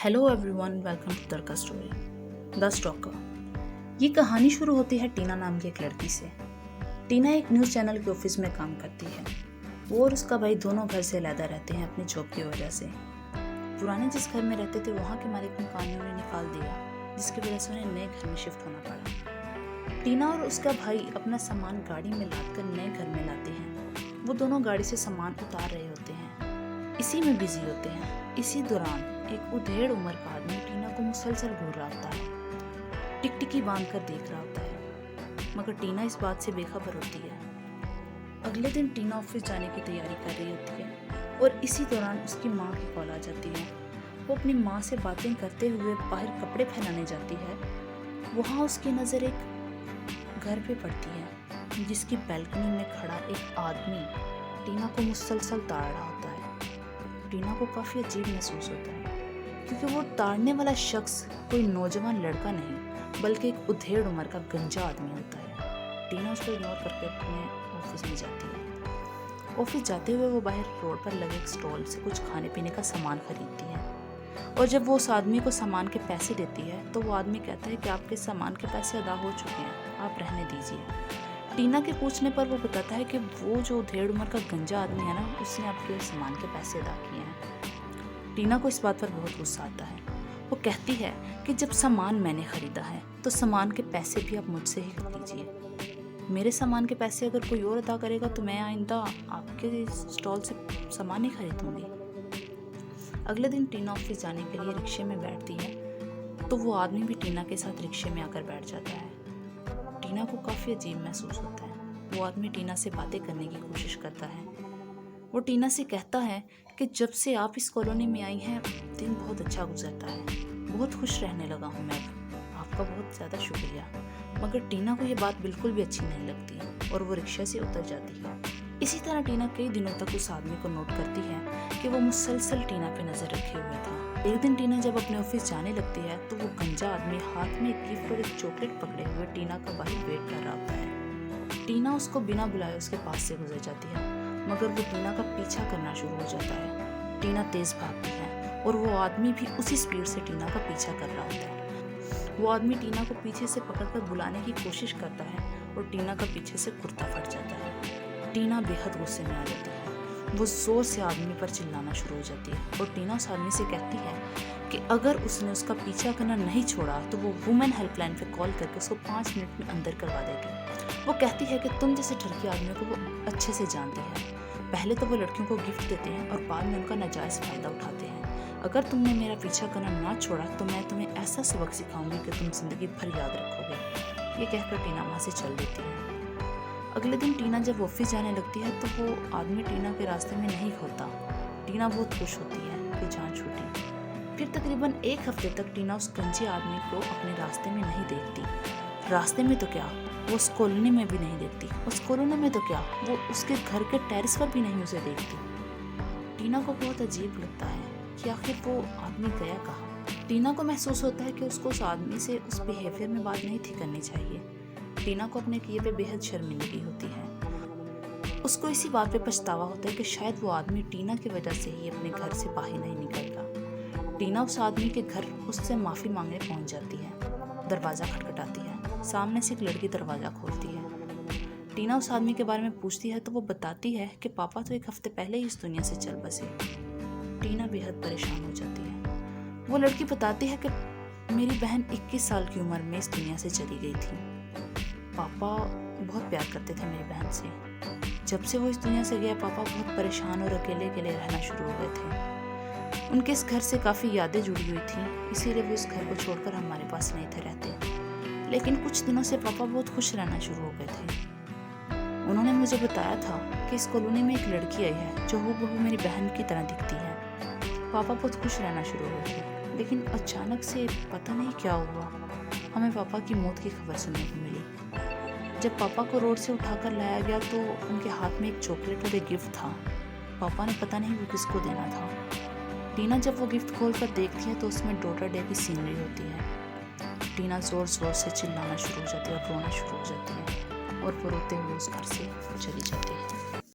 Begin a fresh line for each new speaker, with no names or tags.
Hello everyone, welcome to दरका story the stalker. ये कहानी शुरू होती है टीना नाम की एक लड़की से। टीना एक न्यूज़ चैनल के ऑफिस में काम करती है। वो और उसका भाई दोनों घर से अलग रहते हैं अपनी जॉब की वजह से। पुराने जिस घर में रहते थे वहाँ के मालिक मकान ने उन्हें निकाल दिया, जिसकी वजह से उन्हें नए घर में शिफ्ट होना पड़ा। टीना और उसका भाई अपना सामान गाड़ी में लादकर नए घर में लाते हैं। वो दोनों गाड़ी से सामान उतार रहे होते हैं, इसी में बिजी होते हैं। इसी दौरान एक उधेड़ उम्र का आदमी टीना को मुसलसल घूर रहा होता है, टिकटिकी बांध कर देख रहा होता है, मगर टीना इस बात से बेखबर होती है। अगले दिन टीना ऑफिस जाने की तैयारी कर रही होती है और इसी दौरान उसकी माँ की कॉल आ जाती है। वो अपनी माँ से बातें करते हुए बाहर कपड़े फैलाने जाती है। वहाँ उसकी नज़र एक घर पे पड़ती है, जिसकी बैल्कनी में खड़ा एक आदमी टीना को मुसलसल ताड़ रहा होता है। टीना को काफ़ी अजीब महसूस होता है, क्योंकि वो ताड़ने वाला शख्स कोई नौजवान लड़का नहीं बल्कि एक उधेड़ उम्र का गंजा आदमी होता है। टीना उसको इग्नोर करके अपने ऑफिस में जाती है। ऑफिस जाते हुए वो बाहर रोड पर लगे एक स्टॉल से कुछ खाने पीने का सामान खरीदती है, और जब वो उस आदमी को सामान के पैसे देती है तो वो आदमी कहता है कि आपके सामान के पैसे अदा हो चुके हैं, आप रहने दीजिए। टीना के पूछने पर वो बताता है कि वो जो उधेड़ उम्र का गंजा आदमी है ना, उसने आपके सामान के पैसे अदा किए हैं। टीना को इस बात पर बहुत गुस्सा आता है। वो कहती है कि जब सामान मैंने खरीदा है तो सामान के पैसे भी आप मुझसे ही लीजिए। मेरे सामान के पैसे अगर कोई और अदा करेगा तो मैं आइंदा आपके स्टॉल से सामान नहीं खरीदूंगी। अगले दिन टीना ऑफिस जाने के लिए रिक्शे में बैठती है तो वो आदमी भी टीना के साथ रिक्शे में आकर बैठ जाता है। टीना को काफ़ी अजीब महसूस होता है। वो आदमी टीना से बातें करने की कोशिश करता है। वो टीना से कहता है कि जब से आप इस कॉलोनी में आई हैं दिन बहुत अच्छा गुजरता है, बहुत खुश रहने लगा हूँ मैं, आपका बहुत ज़्यादा शुक्रिया। मगर टीना को ये बात बिल्कुल भी अच्छी नहीं लगती और वो रिक्शा से उतर जाती है। इसी तरह टीना कई दिनों तक उस आदमी को नोट करती है कि वो मुसलसल टीना पे नज़र रखे हुए था। एक दिन टीना जब अपने ऑफिस जाने लगती है तो वो गंजा आदमी हाथ में एक गिफ्ट और एक चॉकलेट पकड़े हुए टीना का बाहर वेट कर रहा होता है। टीना उसको बिना बुलाए उसके पास से गुजर जाती है, मगर वो टीना का पीछा करना शुरू हो जाता है। टीना तेज भागती है और वो आदमी भी उसी स्पीड से टीना का पीछा कर रहा होता है। वो आदमी टीना को पीछे से पकड़कर बुलाने की कोशिश करता है और टीना का पीछे से कुर्ता फट जाता है। टीना बेहद गुस्से में आ जाती है। वो जोर से आदमी पर चिल्लाना शुरू हो जाती है और टीना उस आदमी से कहती है कि अगर उसने उसका पीछा करना नहीं छोड़ा तो वो वुमेन हेल्पलाइन पे कॉल करके उसको 5 मिनट में अंदर करवा देगी। वो कहती है कि तुम जैसे ठरकी आदमियों को वो अच्छे से जानती है। पहले तो वो लड़कियों को गिफ्ट देते हैं और बाद में उनका नाजायज़ फ़ायदा उठाते हैं। अगर तुमने मेरा पीछा करना ना छोड़ा तो मैं तुम्हें ऐसा सबक सिखाऊंगी कि तुम ज़िंदगी भर याद रखोगे। ये कहकर टीना वहाँ से चल देती है। अगले दिन टीना जब ऑफिस जाने लगती है तो वो आदमी टीना के रास्ते में नहीं खोता। टीना बहुत खुश होती है कि जान छूटी। फिर तकरीबन 1 हफ्ते तक टीना उस गंजे आदमी को अपने रास्ते में नहीं देखती। रास्ते में तो क्या, वो उस कॉलोनी में भी नहीं देखती। उस कॉलोनी में तो क्या, वो उसके घर के टेरेस पर भी नहीं उसे देखती। टीना को बहुत अजीब लगता है कि आखिर वो आदमी गया कहाँ। टीना को महसूस होता है कि उसको उस आदमी से उस बिहेवियर में बात नहीं थी करनी चाहिए। टीना को अपने किए पे बेहद शर्मिंदगी होती है। उसको इसी बात पे पछतावा होता है कि शायद वो आदमी टीना की वजह से ही अपने घर से बाहर नहीं निकलता। टीना उस आदमी के घर उससे माफ़ी मांगने पहुंच जाती है। दरवाज़ा खटखटाती है। सामने से एक लड़की दरवाज़ा खोलती है। टीना उस आदमी के बारे में पूछती है तो वो बताती है कि पापा तो 1 हफ्ते पहले ही इस दुनिया से चल बसे। टीना बेहद परेशान हो जाती है। वो लड़की बताती है कि मेरी बहन 21 साल की उम्र में इस दुनिया से चली गई थी। पापा बहुत प्यार करते थे मेरी बहन से। जब से वो इस दुनिया से गया पापा बहुत परेशान और अकेले अकेले रहना शुरू हो गए थे। उनके इस घर से काफ़ी यादें जुड़ी हुई थी, इसीलिए वो इस घर को छोड़कर हमारे पास नहीं थे रहते। लेकिन कुछ दिनों से पापा बहुत खुश रहना शुरू हो गए थे। उन्होंने मुझे बताया था कि इस कॉलोनी में एक लड़की आई है जो हूबहू मेरी बहन की तरह दिखती है। पापा बहुत खुश रहना शुरू हो गए थे, लेकिन अचानक से पता नहीं क्या हुआ, हमें पापा की मौत की खबर सुनने को मिली। जब पापा को रोड से उठाकर लाया गया तो उनके हाथ में एक चॉकलेट और एक गिफ्ट था। पापा ने पता नहीं वो किसको देना था। टीना जब वो गिफ्ट खोल कर देखती है तो उसमें डॉटर डे की सीनरी होती है। टीना ज़ोर ज़ोर से चिल्लाना शुरू हो जाती है और रोना शुरू हो जाती है और वो रोते हुए उस घर से चली जाती है।